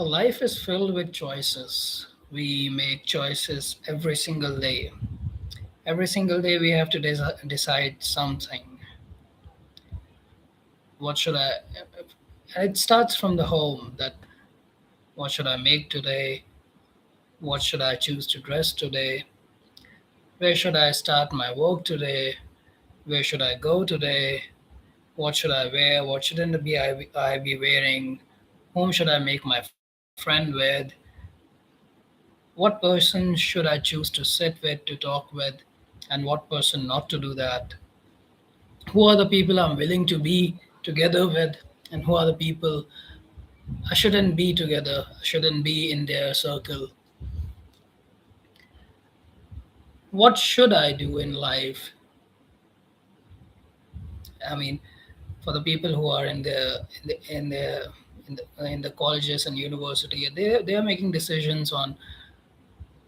Well, life is filled with choices. We make choices every single day. Every single day, we have to decide something. What should I? And it starts from the home. That what should I make today? What should I choose to dress today? Where should I start my work today? Where should I go today? What should I wear? What shouldn't I be wearing? Whom should I make my friend with? What person should I choose to sit with, to talk with, and what person not to do that? Who are the people I'm willing to be together with, and who are the people I shouldn't be together, shouldn't be in their circle? What should I do in life? I mean, for the people who are in the colleges and university, they are making decisions on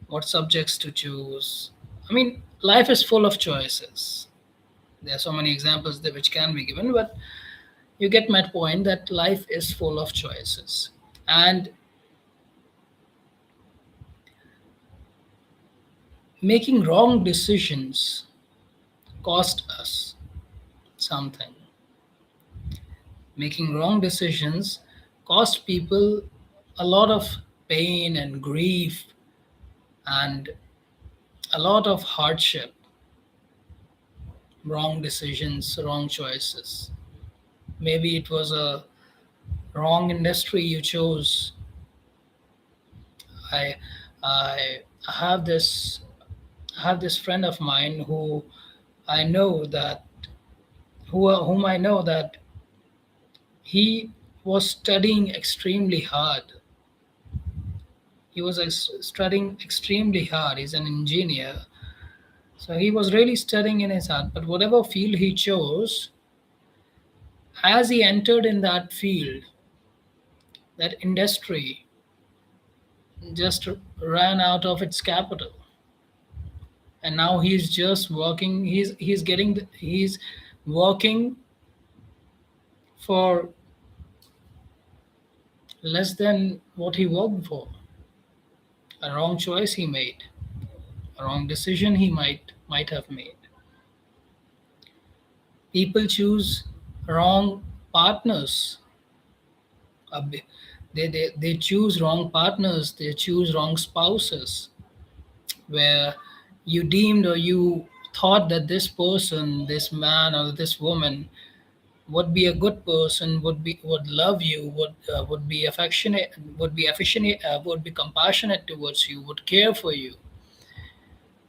what subjects to choose. I mean, life is full of choices. There are so many examples that which can be given, but you get my point that life is full of choices. And making wrong decisions cost us something. Making wrong decisions cost people a lot of pain and grief and a lot of hardship. Wrong decisions, wrong choices. Maybe it was a wrong industry you chose. I I have this friend of mine I know that whom I know that he was studying extremely hard. He was studying extremely hard. He's an engineer, so he was really studying in his heart. But whatever field he chose, as he entered in that field, that industry just ran out of its capital, and now he's just working. He's working for less than what he worked for. A wrong choice he made, a wrong decision he might have made. People choose wrong partners. A bi- they choose wrong partners. They choose wrong spouses. Where you deemed or you thought that this person, this man or this woman, would be a good person, would love you, would be affectionate, would be compassionate towards you, would care for you.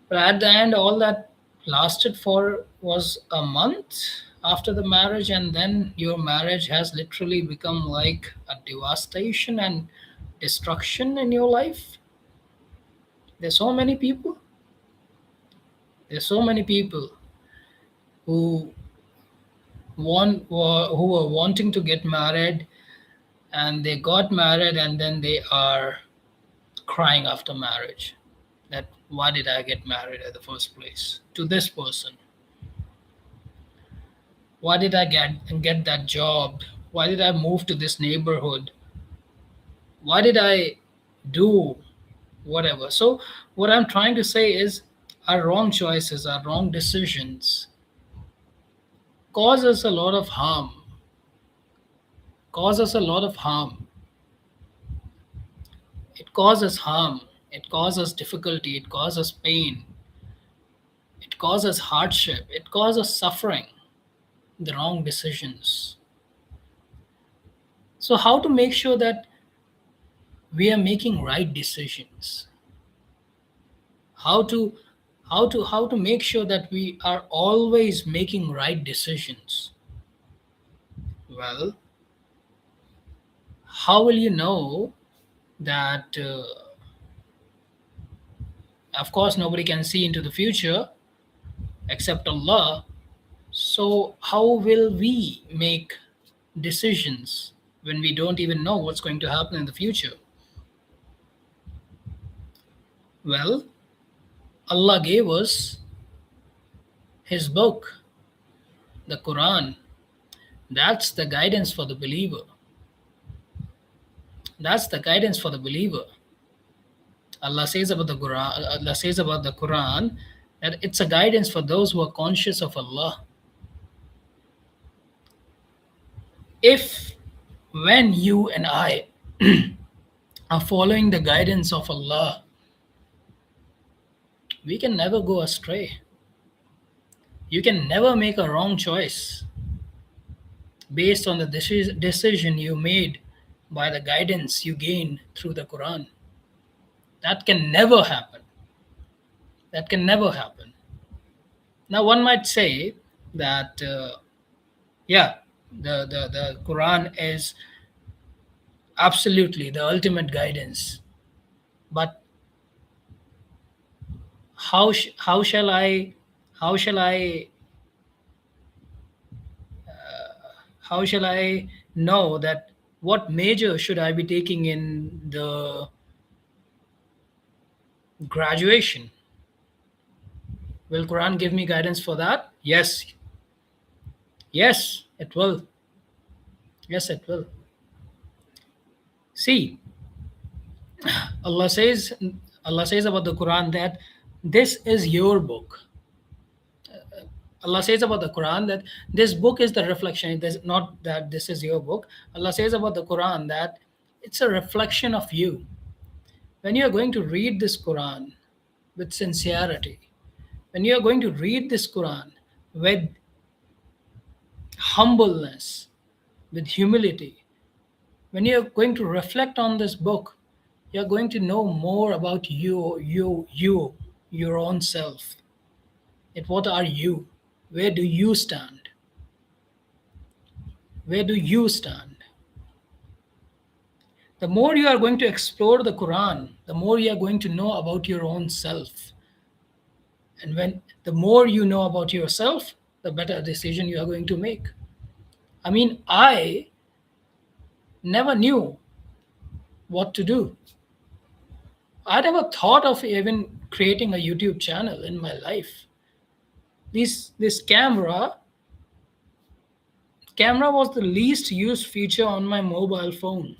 But at the end, all that lasted for was a month after the marriage, and then your marriage has literally become like a devastation and destruction in your life. There's so many people. There's so many people who who are wanting to get married, and they got married, and then they are crying after marriage. That why did I get married at the first place to this person? Why did I get that job? Why did I move to this neighborhood? Why did I do whatever? So what I'm trying to say is our wrong choices, our wrong decisions cause us a lot of harm. Cause us a lot of harm. It causes harm. It causes difficulty. It causes pain. It causes hardship. It causes suffering. The wrong decisions. So how to make sure that we are making right decisions? How to make sure that we are always making right decisions? Well, how will you know that? Of course, nobody can see into the future except Allah. So, how will we make decisions when we don't even know what's going to happen in the future? Well, Allah gave us His book, the Quran. That's the guidance for the believer. That's the guidance for the believer. Allah says about the Quran that it's a guidance for those who are conscious of Allah. If when you and I are following the guidance of Allah, we can never go astray. You can never make a wrong choice based on the decision you made by the guidance you gain through the Quran. That can never happen. That can never happen. Now, one might say that, yeah, the Quran is absolutely the ultimate guidance. But how shall how shall I how shall I know that what major should I be taking in the graduation? Will Quran give me guidance for that? Yes, it will. Yes, it will. See, Allah says Allah says about the Quran that this is your book. Allah says about the Quran that this book is the reflection. It is not that this is your book. Allah says about the Quran that it's a reflection of you. When you are going to read this Quran with sincerity, when you are going to read this Quran with humbleness, with humility, when you are going to reflect on this book, you are going to know more about your own self. That what are you? Where do you stand? Where do you stand? The more you are going to explore the Quran, the more you are going to know about your own self. And when the more you know about yourself, the better decision you are going to make. I mean, I never knew what to do. I never thought of even creating a YouTube channel in my life. This camera was the least used feature on my mobile phone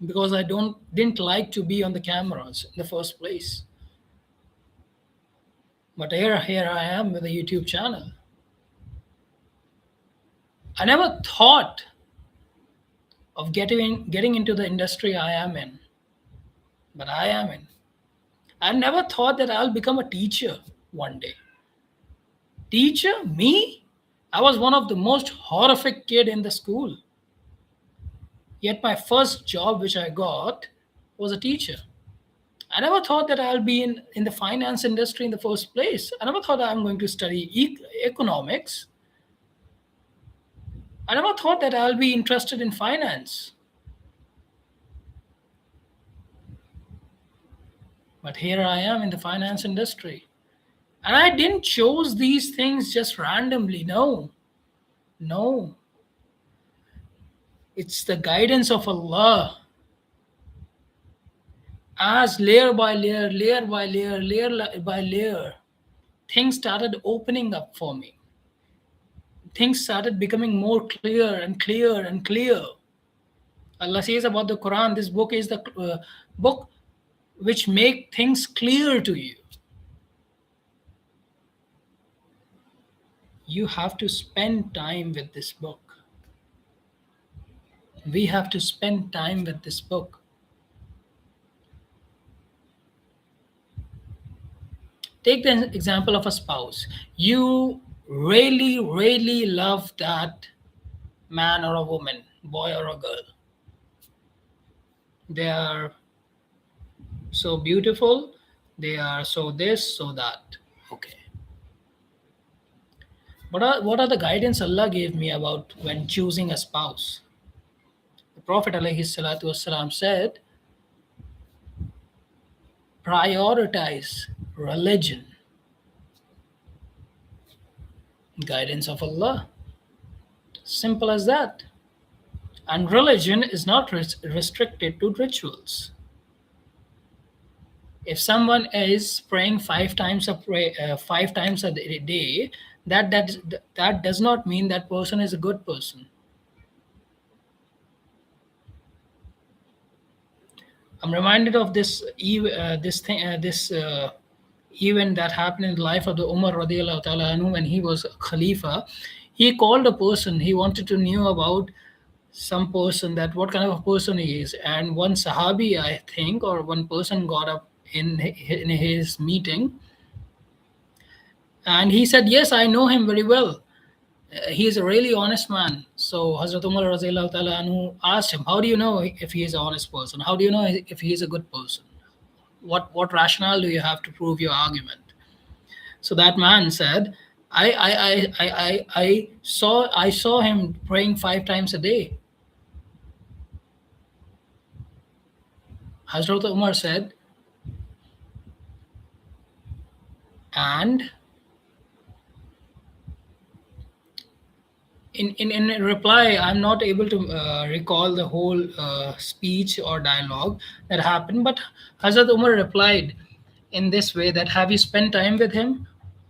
because I didn't like to be on the cameras in the first place. But here I am with a YouTube channel. I never thought of getting into the industry I am in, but I am in. I never thought that I'll become a teacher one day. Teacher? Me? I was one of the most horrific kid in the school. Yet my first job which I got was a teacher. I never thought that I'll be in the finance industry in the first place. I never thought I'm going to study economics. I never thought that I'll be interested in finance. But here I am in the finance industry. And I didn't choose these things just randomly. No. No. It's the guidance of Allah. As layer by layer, layer by layer, layer by layer, things started opening up for me. Things started becoming more clear and clear and clear. Allah says about the Quran, this book is the book which make things clear to you. You have to spend time with this book. We have to spend time with this book. Take the example of a spouse. You really, really love that man or a woman, boy or a girl. They are so beautiful. They are so this, so that. Okay. What are the guidance Allah gave me about when choosing a spouse? The Prophet ﷺ said, prioritize religion. Guidance of Allah. Simple as that. And religion is not restricted to rituals. If someone is praying 5 times a day, that does not mean that person is a good person. I'm reminded of this event that happened in the life of the Umar radiallahu ta'ala anhu when he was Khalifa. He called a person. He wanted to know about some person, that what kind of a person he is. And one Sahabi, I think, or one person got up in his meeting, and he said, "Yes, I know him very well. He is a really honest man." So Hazrat Umar radiallahu ta'ala anhu asked him, "How do you know if he is an honest person? How do you know if he is a good person? What rationale do you have to prove your argument?" So that man said, I saw him praying 5 times a day." Hazrat Umar said, and in reply, I'm not able to recall the whole speech or dialogue that happened, but Hazrat Umar replied in this way, that have you spent time with him,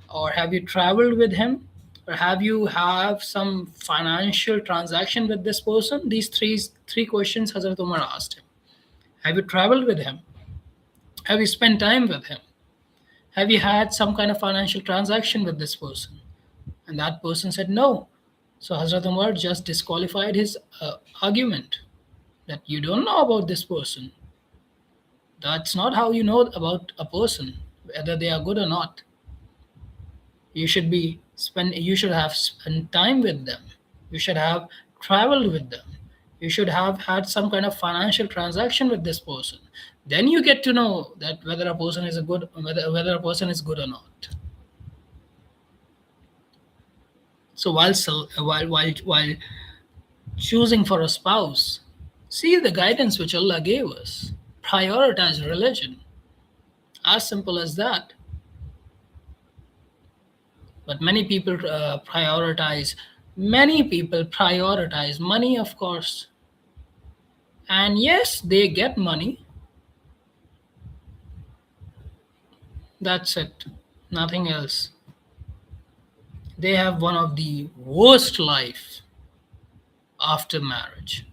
or have you traveled with him, or have you have some financial transaction with this person? These three questions Hazrat Umar asked him. Have you traveled with him? Have you spent time with him? Have you had some kind of financial transaction with this person? And that person said no. So Hazrat Umar just disqualified his argument, that you don't know about this person. That's not how you know about a person, whether they are good or not. You should have spent time with them. You should have traveled with them. You should have had some kind of financial transaction with this person. Then you get to know that whether a person is a good whether a person is good or not. So while choosing for a spouse, see the guidance which Allah gave us. Prioritize religion. As simple as that. But many people prioritize money, of course. And yes, they get money. That's it. Nothing else. They have one of the worst life after marriage.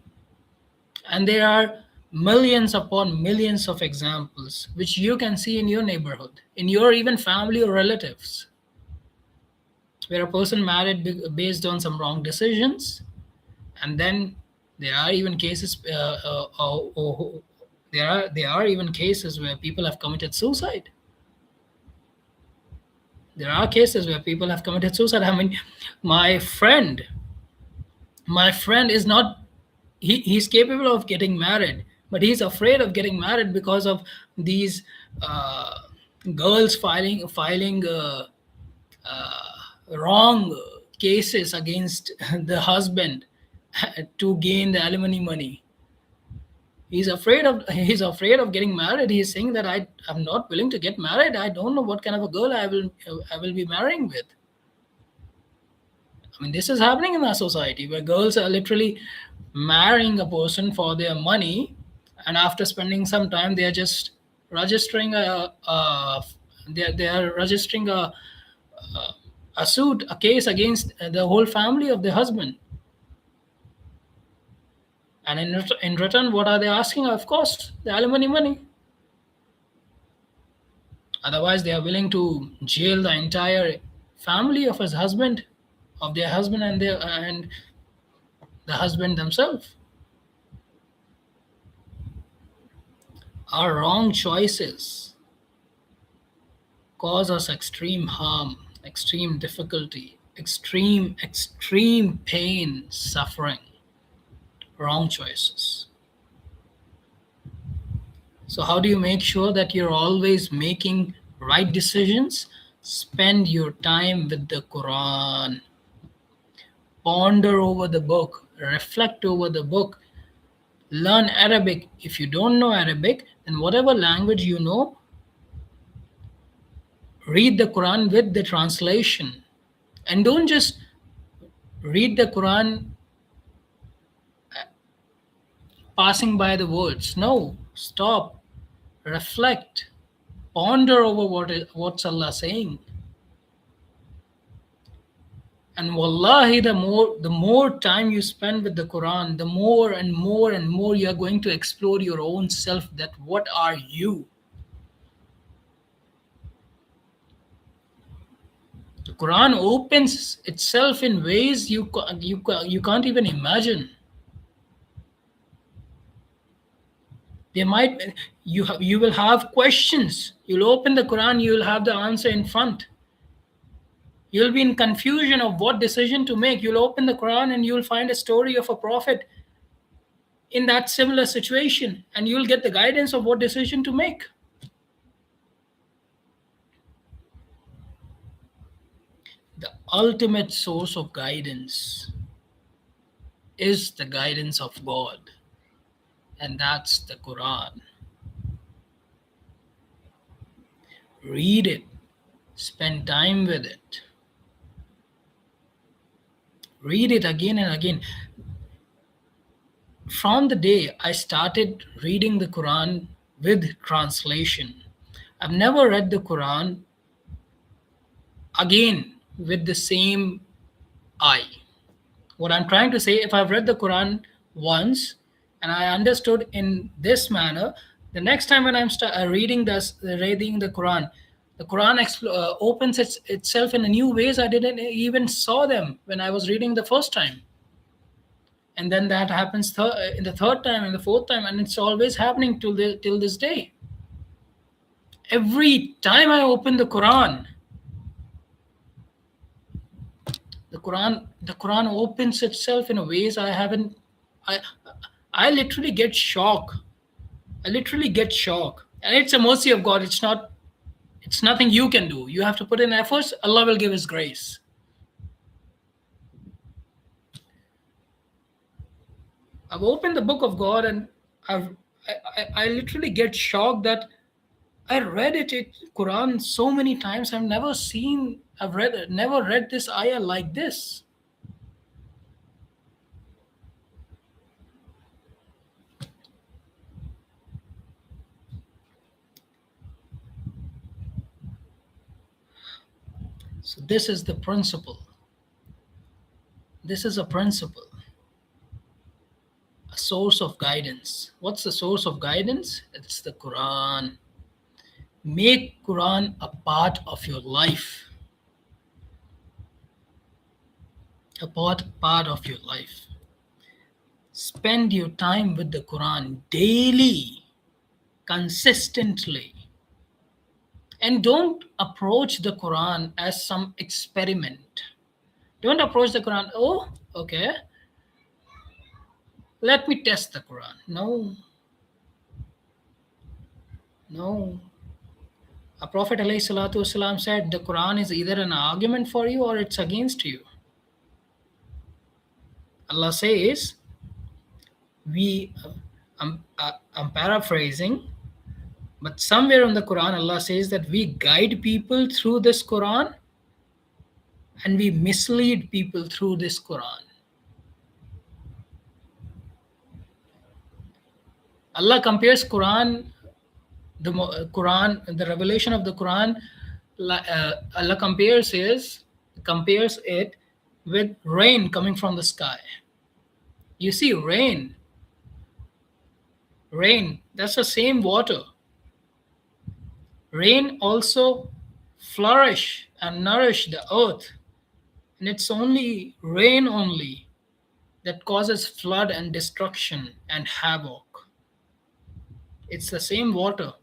And there are millions upon millions of examples which you can see in your neighborhood, in your even family or relatives, where a person married based on some wrong decisions, and then there are even cases there are even cases where people have committed suicide. There are cases where people have committed suicide. I mean, my friend my friend is not he's capable of getting married, but he's afraid of getting married because of these uh, girls filing wrong cases against the husband to gain the alimony money. He's afraid of getting married. He's saying that I'm not willing to get married. I don't know what kind of a girl I will be marrying with. I mean, this is happening in our society, where girls are literally marrying a person for their money, and after spending some time, they are just registering they are registering a suit, a case against the whole family of the husband. And in return, what are they asking? Of course, the alimony money. Otherwise, they are willing to jail the entire family of his husband, of their husband and the husband themselves. Our wrong choices cause us extreme harm, extreme difficulty, extreme pain, suffering. Wrong choices. So, how do you make sure that you're always making right decisions? Spend your time with the Quran. Ponder over the book. Reflect over the book. Learn Arabic. If you don't know Arabic, then whatever language you know, read the Quran with the translation. And don't just read the Quran passing by the words. No, stop, reflect, ponder over what's Allah saying. And wallahi, the more time you spend with the Quran, the more and more and more you are going to explore your own self, that what are you. The Quran opens itself in ways you can't even imagine. There might you will have questions. You'll open the Quran, you'll have the answer in front. You'll be in confusion of what decision to make. You'll open the Quran and you'll find a story of a prophet in that similar situation, and you'll get the guidance of what decision to make. The ultimate source of guidance is the guidance of God, and that's the Quran. Read it, spend time with it, read it again and again. From the day I started reading the Quran with translation, I've never read the Quran again with the same eye. What I'm trying to say, if I've read the Quran once and I understood in this manner, the next time when I'm reading the Quran opens itself in a new ways I didn't even saw them when I was reading the first time. And then that happens in the third time and the fourth time, and it's always happening till this day. Every time I open the Quran opens itself in a ways I haven't. I I literally get shocked. I literally get shocked, and it's a mercy of God. It's not. It's nothing you can do. You have to put in efforts. Allah will give His grace. I've opened the Book of God, and I literally get shocked that I read Quran so many times. Never read this ayah like this. So this is the principle. This is a principle, a source of guidance. What's the source of guidance? It's the Quran. Make Quran a part of your life. A part of your life. Spend your time with the Quran daily, consistently. And don't approach the Quran as some experiment. Don't approach the Quran, oh, okay, let me test the Quran. No. No. A Prophet ﷺ said the Quran is either an argument for you or it's against you. Allah says, I'm paraphrasing, but somewhere in the Quran, Allah says that we guide people through this Quran and we mislead people through this Quran. Allah compares the revelation of the Quran. Allah compares it with rain coming from the sky. You see, rain, that's the same water. Rain also flourish and nourish the earth, and it's only rain only that causes flood and destruction and havoc. It's the same water.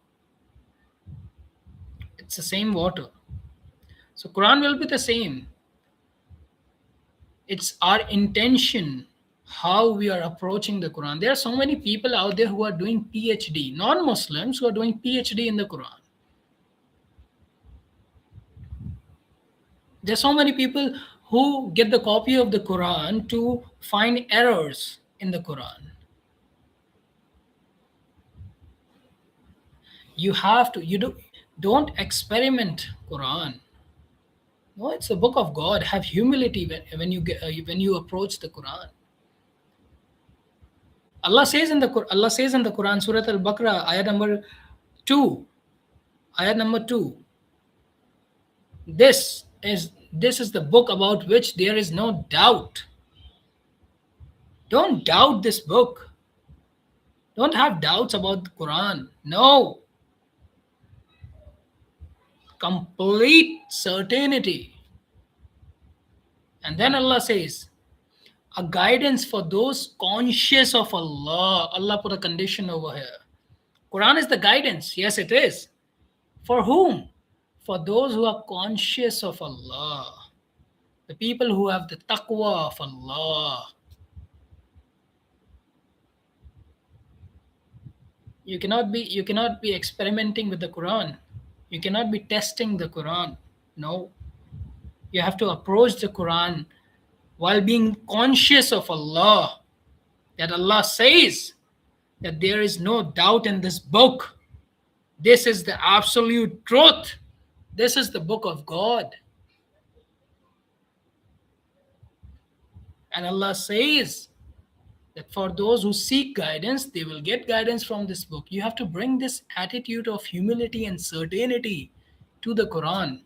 It's the same water. So Quran will be the same. It's our intention how we are approaching the Quran. There are so many people out there who are doing PhD, non-Muslims who are doing PhD in the Quran. There are so many people who get the copy of the Quran to find errors in the Quran. Don't experiment Quran. No, it's a book of God. Have humility when you approach the Quran. Allah says in the Quran, Surah Al-Baqarah, ayat number 2. Ayat number 2. This is the book about which there is no doubt. Don't doubt this book. Don't have doubts about the Quran. No, complete certainty. And then Allah says, a guidance for those conscious of Allah. Allah put a condition over here. Quran is the guidance. Yes, it is. For whom? For those who are conscious of Allah. The people who have the taqwa of Allah. You cannot be experimenting with the Quran. You cannot be testing the Quran. No. You have to approach the Quran while being conscious of Allah. That Allah says that there is no doubt in this book. This is the absolute truth. This is the book of God. And Allah says that for those who seek guidance, they will get guidance from this book. You have to bring this attitude of humility and certainty to the Quran.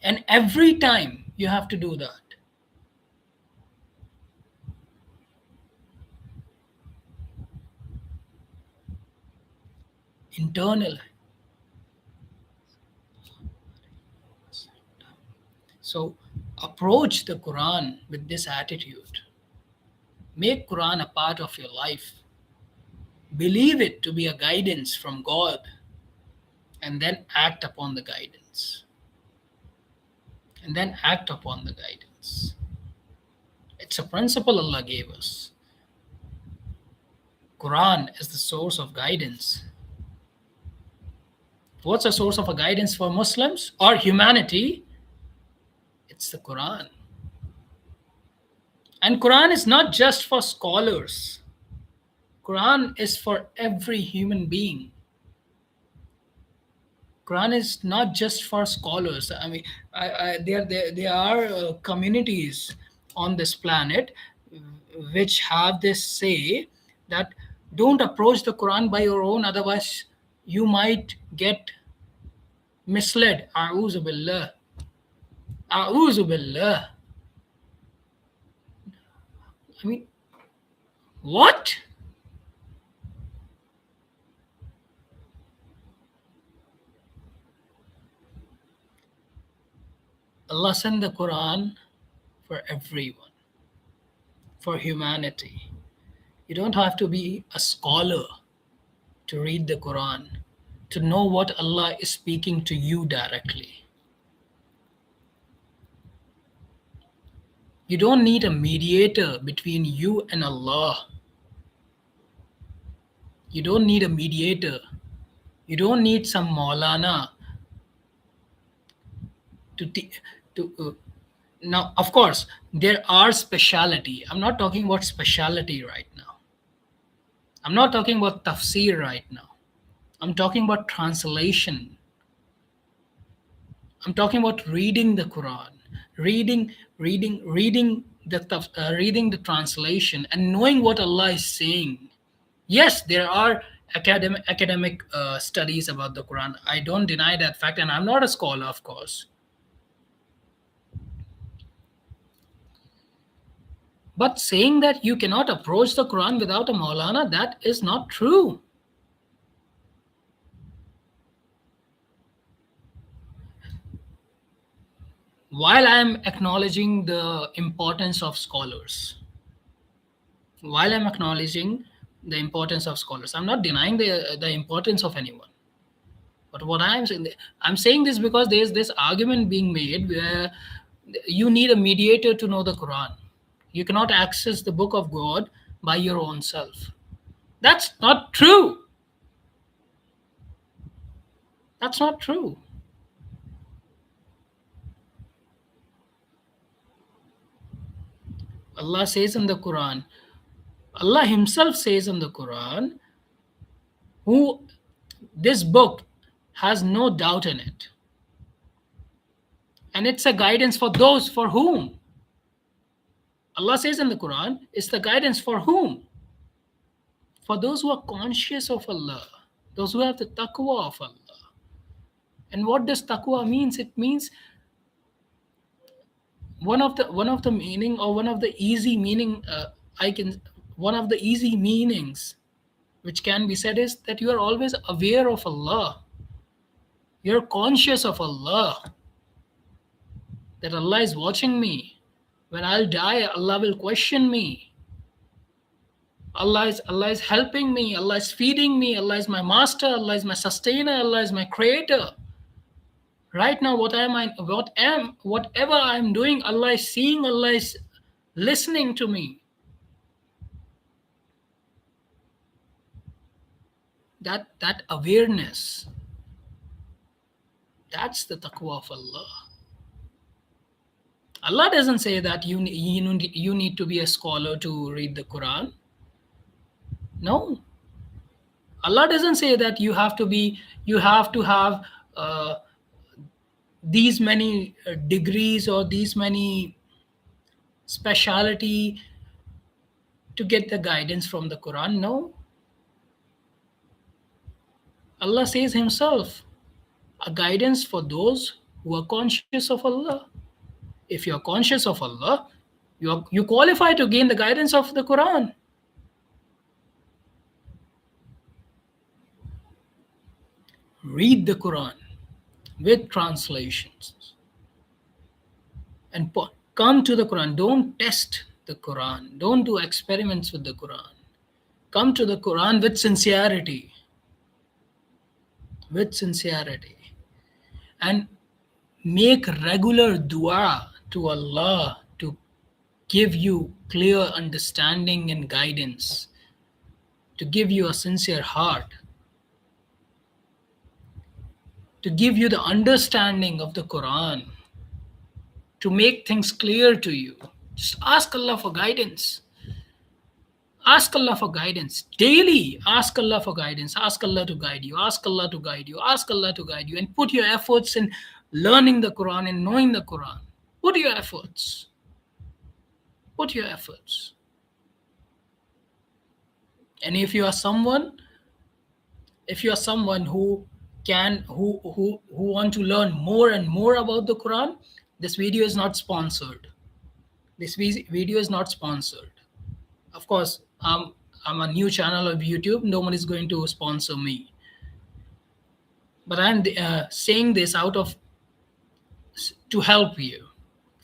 And every time you have to do that. Internal. So approach the Quran with this attitude. Make Quran a part of your life. Believe it to be a guidance from God, and then act upon the guidance. And then act upon the guidance. It's a principle Allah gave us. Quran is the source of guidance. What's a source of a guidance for Muslims or humanity? It's the Quran. And Quran is not just for scholars. Quran is for every human being. Quran is not just for scholars. I mean, there are communities on this planet which have this say that don't approach the Quran by your own, otherwise you might get misled. A'udhu billah. A'udhu billah. I mean, what? Allah sent the Quran for everyone, for humanity. You don't have to be a scholar to read the Quran, to know what Allah is speaking to you directly. You don't need a mediator between you and Allah. You don't need a mediator. You don't need some Maulana to now, of course, there are speciality. I'm not talking about speciality right now. I'm not talking about tafsir right now. I'm talking about translation. I'm talking about reading the Quran, reading the translation, and knowing what Allah is saying. Yes, there are academic studies about the Quran. I don't deny that fact, and I'm not a scholar, of course. But saying that you cannot approach the Quran without a Maulana, that is not true. While I am acknowledging the importance of scholars, I'm not denying the importance of anyone. But what I'm saying this because there's this argument being made where you need a mediator to know the Quran. You cannot access the book of God by your own self. That's not true. That's not true. Allah says in the Quran, Allah Himself says in the Quran, who this book has no doubt in it. And it's a guidance for those for whom. Allah says in the Quran, it's the guidance for whom? For those who are conscious of Allah, those who have the taqwa of Allah. And what does taqwa means? It means one of the meaning, or one of the easy meaning, I can one of the easy meanings which can be said is that you are always aware of Allah. You're conscious of Allah, that Allah is watching me. When I'll die, Allah will question me. Allah is helping me. Allah is feeding me. Allah is my master. Allah is my sustainer. Allah is my creator. Right now, whatever I'm doing, Allah is seeing. Allah is listening to me. That awareness, that's the taqwa of Allah. Allah doesn't say that you need to be a scholar to read the Quran. No. Allah doesn't say that you have to have these many degrees or these many speciality to get the guidance from the Quran. No. Allah says himself, a guidance for those who are conscious of Allah. If you are conscious of Allah, you qualify to gain the guidance of the Quran. Read the Quran with translations and come to the Quran. Don't test the Quran. Don't do experiments with the Quran. Come to the Quran with sincerity. With sincerity. And make regular dua to Allah to give you clear understanding and guidance, to give you a sincere heart, to give you the understanding of the Quran, to make things clear to you. Just ask Allah for guidance. Ask Allah for guidance. Daily, ask Allah for guidance. Ask Allah to guide you. Ask Allah to guide you. Ask Allah to guide you. And put your efforts in learning the Quran and knowing the Quran. Put your efforts. Put your efforts. And if you are someone who want to learn more and more about the Quran, this video is not sponsored. This video is not sponsored. Of course, I'm a new channel of YouTube. No one is going to sponsor me. But I'm saying this to help you.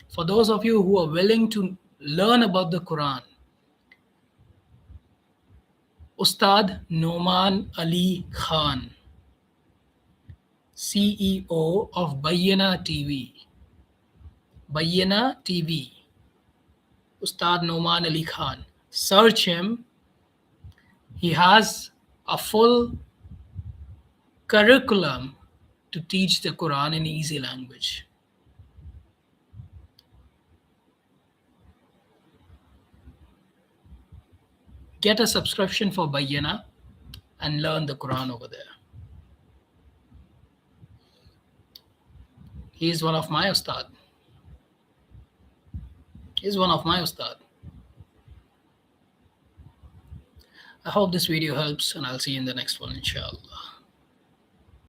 For those of you who are willing to learn about the Quran, Ustad Noman Ali Khan, CEO of Bayyana TV. Bayyana TV. Ustad Noman Ali Khan. Search him. He has a full curriculum to teach the Quran in easy language. Get a subscription for Bayyana and learn the Quran over there. He is one of my ustad. I hope this video helps, and I'll see you in the next one, inshallah.